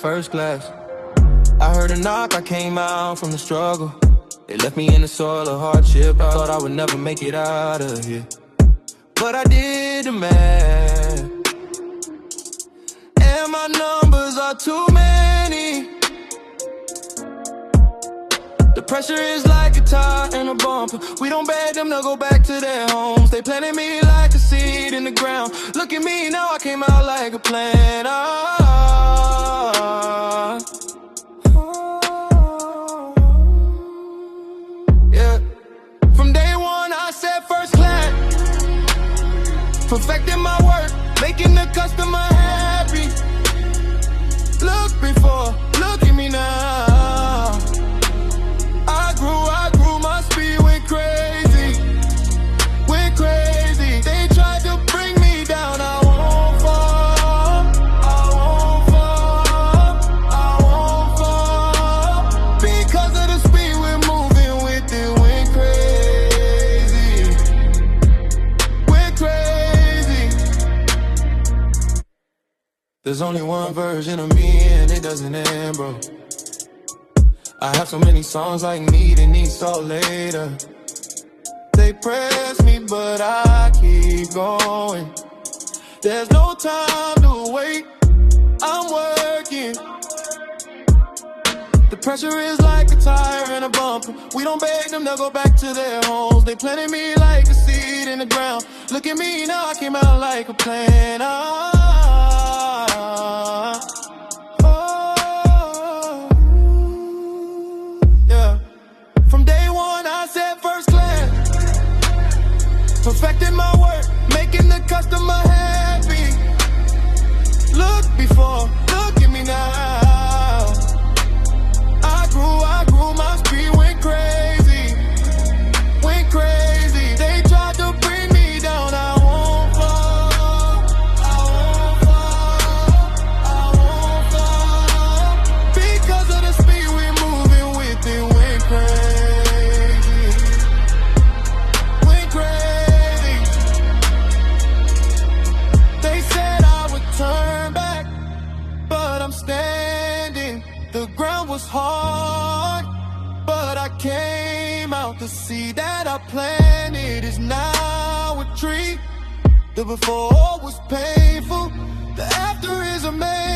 first class. I heard a knock, I came out from the struggle. They left me in the soil of hardship. I thought I would never make it out of here, but I did the math, and my numbers are too many. The pressure is like a tire and a bumper. We don't beg them to go back to their homes. They planted me like a seed in the ground. Look at me now, I came out like a plant. Yeah. From day one, I said first class. Perfecting my work, making the customer happy. Look before, look at me now. I grew, my speed went crazy, went crazy. They tried to bring me down, I won't fall, I won't fall, I won't fall. Because of the speed we're moving with, it went crazy, went crazy. There's only one version of me and it doesn't end, bro. I have so many songs like me that need salt later. They press me, but I keep going. There's no time to wait, I'm working. The pressure is like a tire and a bumper. We don't beg them to go back to their homes. They planted me like a seed in the ground. Look at me now, I came out like a plant. I said first class, perfecting my work, making the customer happy. Look before, look at me now. I grew, my speed went crazy, went crazy. They tried to bring me down, I won't fall, I won't fall, I won't fall. Because of the speed we're moving with, it went crazy. The ground was hard, but I came out. The seed that I planted is now a tree. The before was painful, the after is amazing.